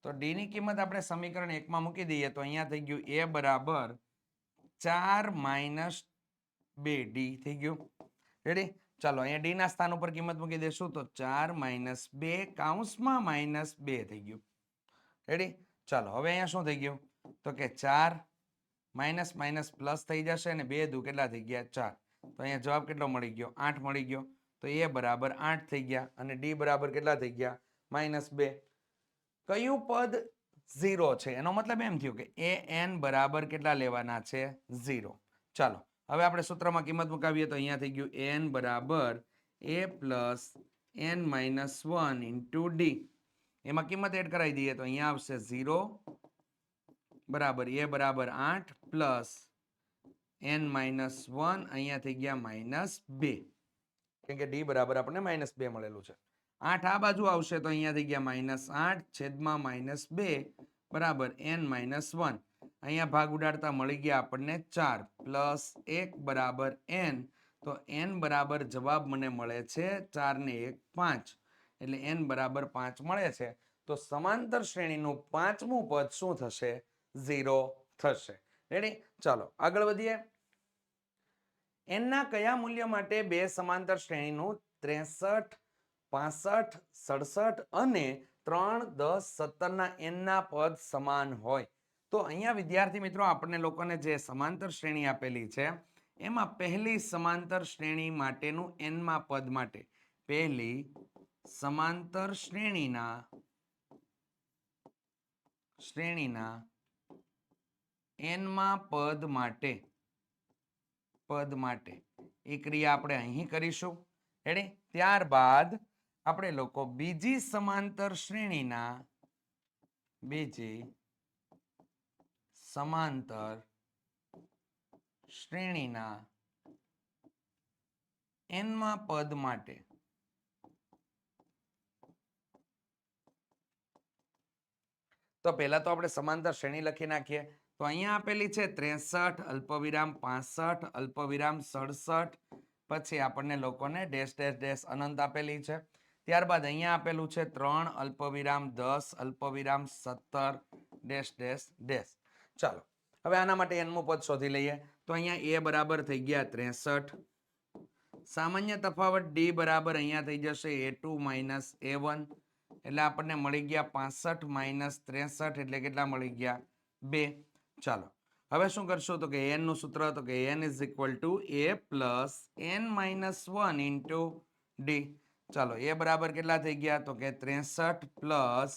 તો d ની કિંમત આપણે સમીકરણ 1 માં મૂકી દઈએ તો અહીંયા થઈ ગયું a બરાબર 4 - 2 ડી થઈ ગયું. રેડી? ચાલો અહીંયા ડી ના સ્થાન ઉપર કિંમત મૂકી દેશું તો 4 - 2 કૌંસમાં -2 થઈ ગયું. રેડી? ચાલો હવે અહીંયા શું થઈ ગયું તો કે 4 માઇનસ માઇનસ પ્લસ થઈ જશે અને 2 દુ કેટલા થઈ ગયા 4. તો અહીંયા જવાબ કેટલો મળી ગયો 8 મળી ગયો. તો એ બરાબર 8 થઈ ગયા અને ડી બરાબર કેટલા થઈ ગયા -2. કયું પદ 0 છે એનો મતલબ એમ થયું કે એ એન બરાબર કેટલા લેવાના છે 0. ચાલો હવે આપણે સૂત્રમાં કિંમત મુકાવીએ તો અહીંયા થઈ ગયું એન બરાબર a plus n minus 1 into D. એમાં કિંમત એડ કરાવી દઈએ તો અહીંયા આવશે 0 બરાબર એ બરાબર 8 પ્લસ n માઇનસ 1 અહીંયા થઈ ગયા -2 કેમ કે ડી બરાબર આપણને -2 મળેલું છે. 8 આ બાજુ આવશે તો અહીંયા થઈ ગયા -8 છેદમાં -2 બરાબર n માઇનસ 1. અહીંયા ભાગ ઉડાડતા મળી ગયા આપણને 4 પ્લસ 1 બરાબર n. તો n બરાબર જવાબ મને મળે છે 4 ને 1 5 એટલે n બરાબર 5 મળે છે. તો સમાંતર શ્રેણીનું પાંચમું પદ શું થશે 0 થશે. રેડી? ચાલો આગળ વધીએ. n ના કયા મૂલ્ય માટે બે સમાંતર શ્રેણીનું 63 65 67 અને 3 10 17 ના n ના પદ સમાન હોય? તો અહીંયા વિદ્યાર્થી મિત્રો આપણને લોકોને જે સમાંતર શ્રેણી આપેલી છે એમાં પહેલી સમાંતર શ્રેણી માટેનું n માં પદ માટે પહેલી સમાંતર શ્રેણીના n માં પદ માટે એ ક્રિયા આપણે અહીં કરીશું. રેડી? ત્યારબાદ આપણે લોકો બીજી સમાંતર શ્રેણીના n માં પદ માટે તો પહેલા તો આપણે સમાંતર શ્રેણી લખી નાખીએ. તો અહીંયા આપેલી છે 63 અલ્પવિરામ 65 અલ્પવિરામ 67 પછી આપણને લોકોને ડેશ ડેશ ડેશ અનંત આપેલી છે. ત્યારબાદ અહીંયા આપેલું છે 3 અલ્પવિરામ 10 અલ્પવિરામ 17 ડેશ ડેશ ડેશ. ચાલો હવે આના માટે એનમું પદ શોધી લઈએ. તો અહીંયા a બરાબર થઈ ગયા 63. સામાન્ય તફાવત d બરાબર અહીંયા થઈ જશે a2 માઇનસ a1 એટલે આપણને મળી ગયા 65 - 63 એટલે કેટલા મળી ગયા 2. ચાલો હવે શું કરશું તો કે n નું સૂત્ર તો કે n = a plus n minus 1 into D. ચાલો એ બરાબર કેટલા થઈ ગયા તો કે 63 પ્લસ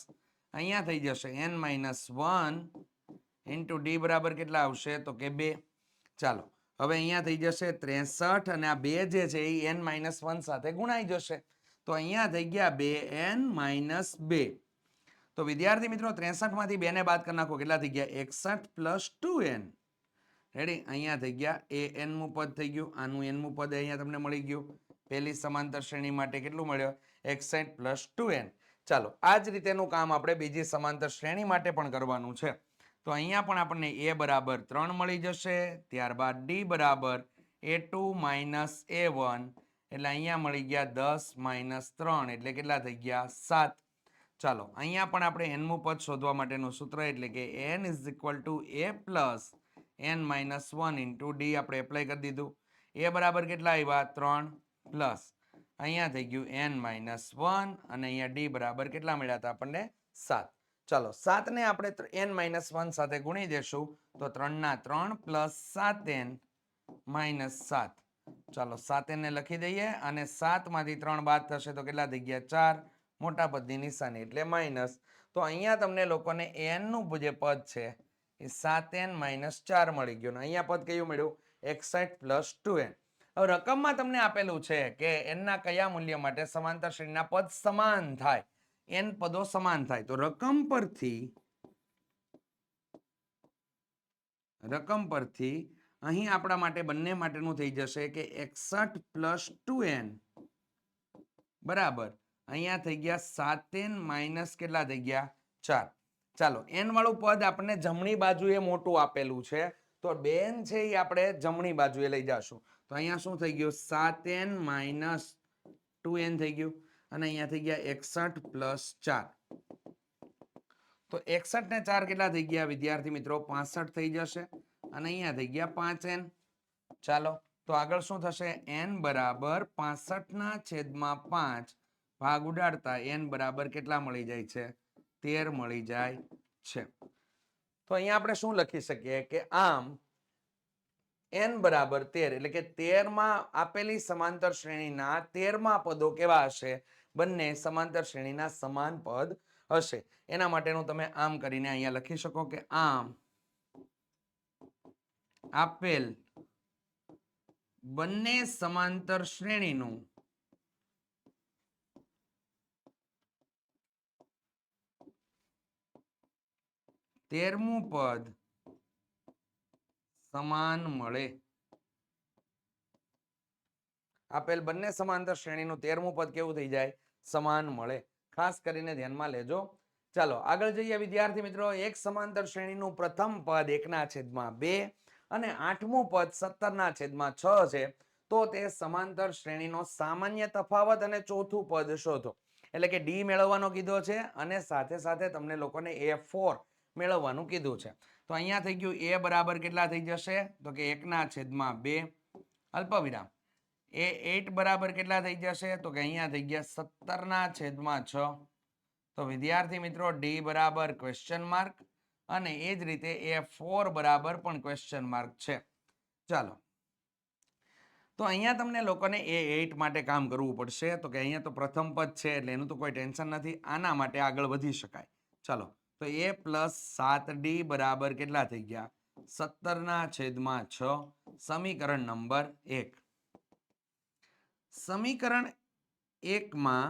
અહીંયા થઈ જશે n માઇનસ 1 ઇન્ટુ ડી બરાબર કેટલા આવશે તો કે 2. ચાલો હવે અહીંયા થઈ જશે 63 અને આ 2 જે છે એ n માઇનસ 1 સાથે ગુણાઈ જશે. તો અહીંયા થઈ ગયા 2n માઇનસ 2. તો વિદ્યાર્થી મિત્રો 63 માંથી 2 ને બાદ કરી નાખો કેટલા થઈ ગયા 61 પ્લસ 2n. રેડી? અહીંયા થઈ ગયા an મું પદ થઈ ગયું. આનું n મું પદ અહીંયા તમને મળી ગયું. પહેલી સમાંતર શ્રેણી માટે કેટલું મળ્યો 61 પ્લસ 2n. ચાલો આ જ રીતેનું કામ આપણે બીજી સમાંતર શ્રેણી માટે પણ કરવાનું છે. તો અહીંયા પણ આપણને a બરાબર 3 મળી જશે. ત્યારબાદ d બરાબર a2 માઇનસ a1 એટલે અહીંયા મળી ગયા 10 માઇનસ 3 એટલે કેટલા થઈ ગયા 7. ચાલો અહીંયા પણ આપણે n મું પદ શોધવા માટેનું સૂત્ર એટલે કે n = a plus n minus 1 into D આપણે એપ્લાય કરી દીધું. a બરાબર કેટલા આવ્યા 3 પ્લસ અહીંયા થઈ ગયું n માઇનસ 1 અને અહીંયા ડી બરાબર કેટલા મળ્યા હતા આપણને 7. ચાલો 7 ને આપણે n માઇનસ 1 સાથે ગુણી દેશું તો 3 ના 3 પ્લસ 7n માઇનસ 7. ચાલો 7n ને લખી દઈએ અને 7 માંથી 3 બાદ થશે તો કેટલા થઈ ગયા 4. મોટા પદની નિશાની એટલે માઇનસ. તો અહીંયા તમને લોકોને n નું જે પદ છે એ 7n માઇનસ 4 મળી ગયું. અહીંયા પદ કયું મળ્યું 61 પ્લસ 2n. હવે રકમમાં તમને આપેલું છે કે n ના કયા મૂલ્ય માટે સમાંતર શ્રેણીના પદ સમાન થાય n પદો સમાન થાય. તો રકમ પરથી અહીં આપણા માટે બંને માટેનું થઈ જશે કે 61 પ્લસ 2n બરાબર અહીંયા થઈ ગયા 7n માઇનસ કેટલા થઈ ગયા 4. ચાલો n વાળું પદ આપણને જમણી બાજુએ મોટું આપેલું છે તો 2n છે એ આપણે જમણી બાજુએ લઈ જશું. તો અહીંયા શું થઈ ગયું 7n માઇનસ 2n થઈ ગયું અને અહીંયા થઈ ગયા 61 પ્લસ 4. તો 61 ને 4 કેટલા થઈ ગયા વિદ્યાર્થી મિત્રો 65 થઈ જશે અને અહીંયા થઈ ગયા 5n. ચાલો તો આગળ શું થશે n બરાબર 65/5 ભાગ ઉડાડતા n બરાબર કેટલા મળી જાય છે 13 મળી જાય છે. તો અહીંયા આપણે શું લખી શકીએ કે આમ n બરાબર 13 એટલે કે 13માં આપેલી સમાંતર શ્રેણીના 13માં પદો કેવા હશે બંને સમાંતર શ્રેણીના સમાન પદ હશે. એના માટેનું તમે આમ કરીને અહીંયા લખી શકો કે આમ આપેલ બંને સમાંતર શ્રેણીનું તેરમું પદ સમાન મળે. આપેલ બંને સમાંતર શ્રેણીનું 13મું પદ કેવું થઈ જાય સમાન મળે. ખાસ કરીને ધ્યાનમાં લેજો. ચાલો આગળ જઈએ વિદ્યાર્થી મિત્રો. એક સમાંતર શ્રેણીનું પ્રથમ પદ 1/2 અને 8મું પદ 17/6 છે તો તે સમાંતર શ્રેણીનો સામાન્ય તફાવત અને ચોથું પદ શોધો. એટલે કે ડી મેળવવાનો કીધો છે અને સાથે સાથે તમને લોકોને A4 મેળવવાનું કીધું છે. તો અહીંયા થઈ ગયું a બરાબર કેટલા થઈ જશે તો કે 1/2 અલ્પવિરામ A8 બરાબર કેટલા થઈ જશે તો કે અહીંયા થઈ ગયા 17/6. તો વિદ્યાર્થી મિત્રો ડી બરાબર ક્વેશ્ચન માર્ક અને એ જ રીતે A4 બરાબર પણ ક્વેશ્ચન માર્ક છે. ચાલો તો અહીંયા તમને લોકોને A8 માટે કામ કરવું પડશે. તો કે અહીંયા તો પ્રથમ પદ છે એટલે એનું તો કોઈ ટેન્શન નથી. આના માટે આગળ વધી શકાય. ચાલો તો a + 7d બરાબર કેટલા થઈ ગયા 17/6 સમીકરણ નંબર 1. સમીકરણ 1માં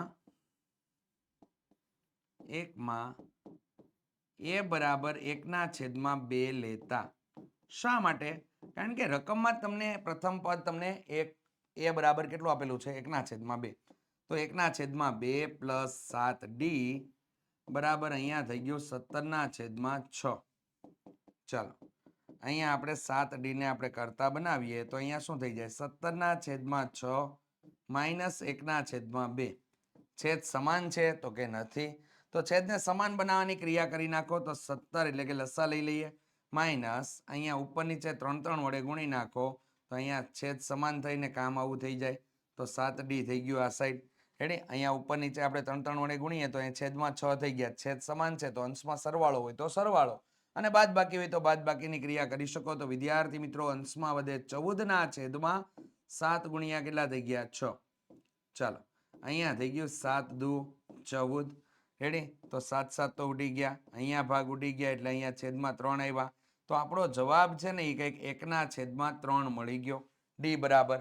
a બરાબર 1/2 લેતા. શા માટે? કારણ કે રકમમાં તમને પ્રથમ પદ તમને a બરાબર કેટલું આપેલું છે 1/2. તો 1/2 + 7d બરાબર અહીંયા થઈ ગયું 17/6. ચાલો અહીંયા આપણે 7d ને આપણે કરતા બનાવીએ તો અહીંયા શું થઈ જાય 17/6 - 1/2. છેદ સમાન છે તો કે નથી. તો છેદને સમાન બનાવવાની ક્રિયા કરી નાખો તો 17 એટલે કે લસા લઈ લઈએ માઇનસ અહીંયા ઉપર નીચે 3 વડે ગુણી નાખો તો અહીંયા છેદ સમાન થઈને કામ આવું થઈ જાય. તો 7d થઈ ગયું આ સાઈડ રેડી. અહીંયા ઉપર નીચે આપણે 3 વડે ગુણીએ તો અહીંયા છેદમાં 6 થઈ ગયા. છેદ સમાન છે તો અંશમાં સરવાળો હોય તો સરવાળો અને બાદ બાકી હોય તો બાદ બાકીની ક્રિયા કરી શકો. તો વિદ્યાર્થી મિત્રો અંશમાં વધે 14/7 ગુણ્યા કેટલા થઈ ગયા 6. ચાલો અહીંયા થઈ ગયું 7 દુ 14 રેડી. તો 7 7 તો ઉડી ગયા અહીંયા ભાગ ઉડી ગયા એટલે અહીંયા છેદમાં 3 આવ્યા. તો આપણો જવાબ છે ને એ કંઈક 1/3 મળી ગયો ડી બરાબર.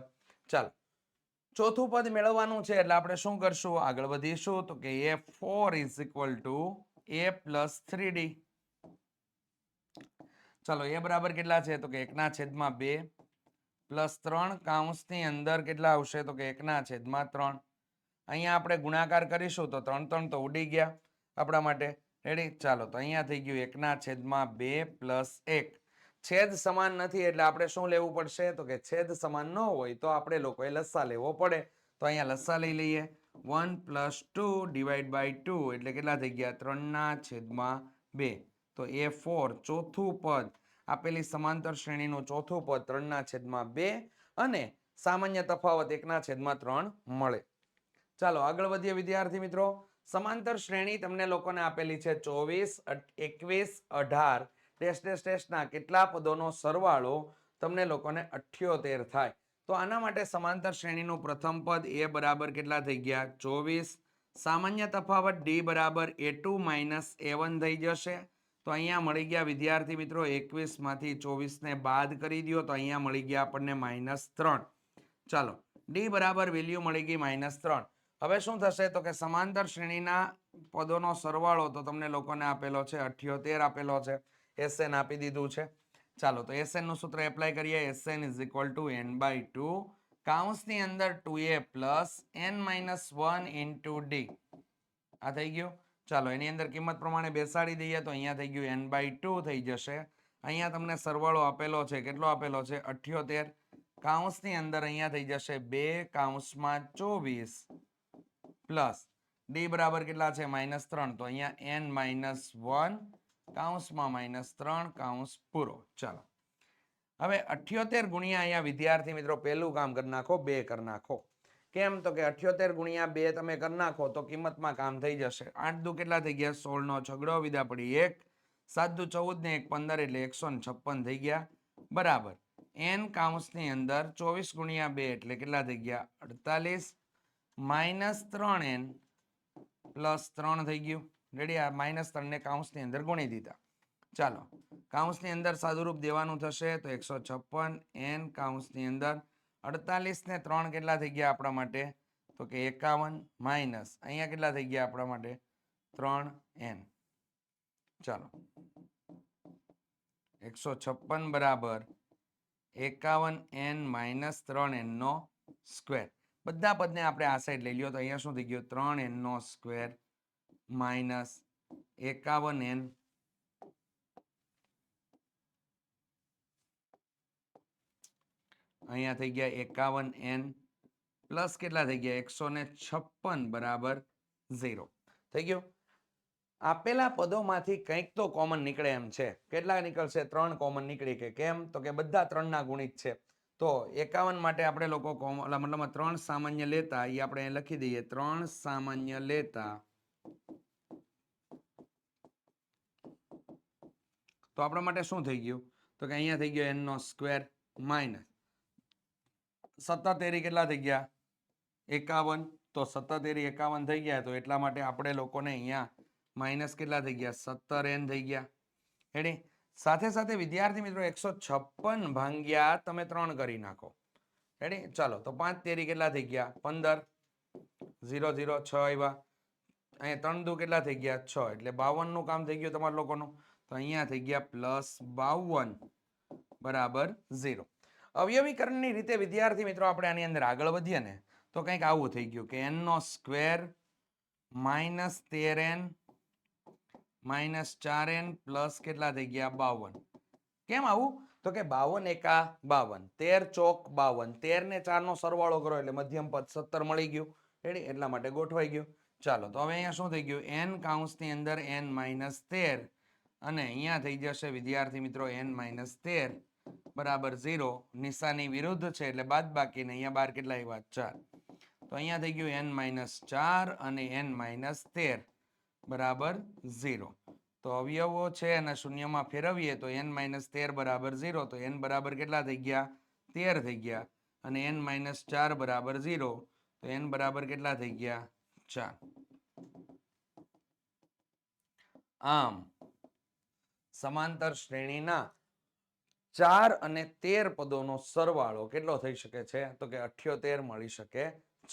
ચાલો ચોથું પદ મેળવવાનું છે એટલે આપણે શું કરશું આગળ વધીશું તો કે A4 = a + 3d. ચાલો a બરાબર કેટલા છે તો કે 1/2 + 3 કૌંસની અંદર કેટલા આવશે તો કે 1/3. અહીંયા આપણે ગુણાકાર કરીશું તો 3 3 તો ઉડી ગયા આપણા માટે રેડી. ચાલો તો અહીંયા થઈ ગયું 1/2 + 1. છેદ સમાન નથી એટલે આપણે શું લેવું પડશે તો કે છેદ સમાન ન હોય તો આપણે લોકોએ લસા લેવો પડે. તો અહીંયા લસા લઈ લઈએ 1 + 2 / 2 એટલે કેટલા થઈ ગયા 3/2. તો A4 ચોથું પદ આપેલી સમાંતર શ્રેણીનું ચોથું પદ 3/2 અને સામાન્ય તફાવત 1/3 મળે. ચાલો આગળ વધીએ વિદ્યાર્થી મિત્રો. સમાંતર શ્રેણી તમને લોકોને આપેલી છે 24 21 18 ટેસ્ટના કેટલા પદોનો સરવાળો તમને લોકોને 78 થાય. તો આના માટે સમાંતર શ્રેણીનું પ્રથમ પદ a બરાબર કેટલા થઈ ગયા 24. સામાન્ય તફાવત d બરાબર a2 - a1 થઈ જશે. તો અહીંયા મળી ગયા વિદ્યાર્થી મિત્રો 21 માંથી 24 ને બાદ કરી દો તો અહીંયા મળી ગયા આપણને -3. ચાલો ડી બરાબર વેલ્યુ મળી ગઈ -3. હવે શું થશે તો કે સમાંતર શ્રેણીના પદોનો સરવાળો તો તમને લોકોને આપેલો છે 78 આપેલો છે. SN આપી દીધું છે. ચાલો તો SN નું સૂત્ર એપ્લાય કરીએ. SN = n/2 કૌંસની અંદર 2a + n - 1 * d. આ થઈ ગયું. ચાલો એની અંદર કિંમત પ્રમાણે બેસાડી દઈએ તો અહીંયા થઈ ગયું n/2 થઈ જશે. અહીંયા તમને સરવાળો આપેલો છે કેટલો આપેલો છે 78. કૌંસની અંદર અહીંયા થઈ જશે 2/24 પ્લસ ડી બરાબર કેટલા છે -3. તો અહીંયા n - 1 કૌંસમાં -3 કૌંસ પૂરો. ચાલો હવે 78 ગુણ્યા અહીંયા વિદ્યાર્થી મિત્રો પહેલું કામ કરી નાખો, 2 કરી નાખો. કેમ? તો કે 78 ગુણ્યા 2 તમે કરી નાખો તો કિંમતમાં કામ થઈ જશે. 8 દુ કેટલા થઈ ગયા? 16 નો છગડો વિદા પડી 1, 7 દુ 14 ને 1 15 એટલે 156 થઈ ગયા. બરાબર. n કાઉન્સની અંદર 24 ગુણ્યા 2 એટલે કેટલા થઈ ગયા? 48 માઇનસ 3n પ્લસ 3 થઈ ગયું. રેડી? આ માઇનસ 3 ને કાઉન્સની અંદર ગુણી દીધા. ચાલો, કાઉન્સની અંદર સાદુરૂપ દેવાનું થશે તો 156 n કાઉન્સની અંદર 48 ને 3 કેટલા થઈ ગયા આપણા માટે? તો કે 51 માઇનસ અહીંયા કેટલા થઈ ગયા આપણા માટે? 3n. ચાલો, 156 બરાબર 51n માઇનસ 3n નો સ્ક્વેર. બધા પદને આપણે આ સાઈડ લઈ લ્યો તો અહીંયા શું થઈ ગયું? 3n નો સ્ક્વેર માઇનસ 51n અહીંયા થઈ ગયા 51n પ્લસ કેટલા થઈ ગયા? 156 બરાબર 0 થઈ ગયું. આપેલા પદોમાંથી કંઈક તો કોમન નીકળે એમ છે. કેટલા નીકળશે? 3 કોમન નીકળી. કે કેમ? તો કે બધા 3 ના ગુણિત છે. તો 51 માટે આપણે લોકો મતલબમાં 3 સામાન્ય લેતા એ આપણે લખી દઈએ. 3 સામાન્ય લેતા તો આપણા માટે શું થઈ ગયું? તો કે અહીંયા થઈ ગયો n નો સ્ક્વેર માઇનસ 77 કેટલા થઈ ગયા? 51. તો 77 51 થઈ ગયા. તો એટલા માટે આપણે લોકોને અહીંયા માઇનસ કેટલા થઈ ગયા? 17n થઈ ગયા. રેડી? સાથે સાથે વિદ્યાર્થી મિત્રો 156 ભાગ્યા તમે 3 કરી નાખો. રેડી? ચાલો, તો 5 તેરી કેટલા થઈ ગયા? 15. 0 0 6 આવ્યા. અહીંયા 3 દુ કેટલા થઈ ગયા? 6 એટલે 52 નું કામ થઈ ગયું તમારા લોકોનું. તો અહીંયા થઈ ગયા +52 બરાબર 0. અવયવીકરણની રીતે વિદ્યાર્થી મિત્રો આપણે આની અંદર આગળ વધીએ ને તો કંઈક આવું થઈ ગયું કે n નો square minus 13n minus 4n plus કેટલા થઈ ગયા? 52. કેમ આવું? તો કે 52 એકા 52, 13 ચોક 52, 13 ને 4 નો સરવાળો કરો એટલે મધ્યમ પદ 17 મળી ગયું. રેડી? એટલા માટે ગોઠવાઈ ગયું. ચાલો, તો હવે અહીંયા શું થઈ ગયું? n કાઉન્સની અંદર n માઇનસ 13 અને અહીંયા થઈ જશે વિદ્યાર્થી મિત્રો n માઇનસ 13 બરાબર 0. નિશાની વિરુદ્ધ છે એટલે બાદ બાકી ને અહીંયા 12 કેટલા આવ્યા? 4. તો અહીંયા થઈ ગયું n માઇનસ 4 અને n માઇનસ 13 બરાબર 0. તો અવયવો છે અને શૂન્યમાં ફેરવીએ તો n માઇનસ 13 બરાબર 0. તો n બરાબર કેટલા થઈ ગયા? 13 થઈ ગયા. અને n માઇનસ 4 બરાબર 0. તો n બરાબર કેટલા થઈ ગયા? 4. આમ સમાંતર શ્રેણીના 4 અને 13 પદોનો સરવાળો કેટલો થઈ શકે છે? તો કે 78 મળી શકે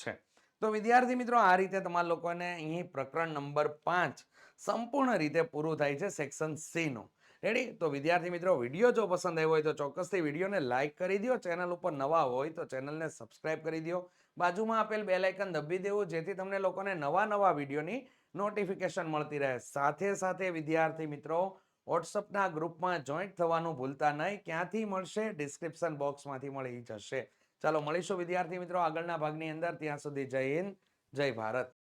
છે. તો વિદ્યાર્થી મિત્રો આ રીતે તમારા લોકોને અહીં પ્રકરણ નંબર 5 સંપૂર્ણ રીતે પૂરું થાય છે સેક્શન સી નું. રેડી? તો વિદ્યાર્થી મિત્રો વિડીયો જો પસંદ આવ્યો હોય તો ચોક્કસથી વિડીયોને લાઈક કરી દો. ચેનલ ઉપર નવા હોય તો ચેનલને સબસ્ક્રાઇબ કરી દો. બાજુમાં આપેલ બેલ આઇકન દબી દેવું જેથી તમને લોકોને નવા વિડીયોની નોટિફિકેશન મળતી રહે. સાથે સાથે વિદ્યાર્થી મિત્રો વોટ્સઅપના ગ્રુપમાં જોઈન્ટ થવાનું ભૂલતા નહીં. ક્યાંથી મળશે? ડિસ્ક્રિપ્શન બોક્સમાંથી મળી જશે. ચાલો મળીશું વિદ્યાર્થી મિત્રો આગળના ભાગની અંદર. ત્યાં સુધી જય હિન્દ, જય ભારત.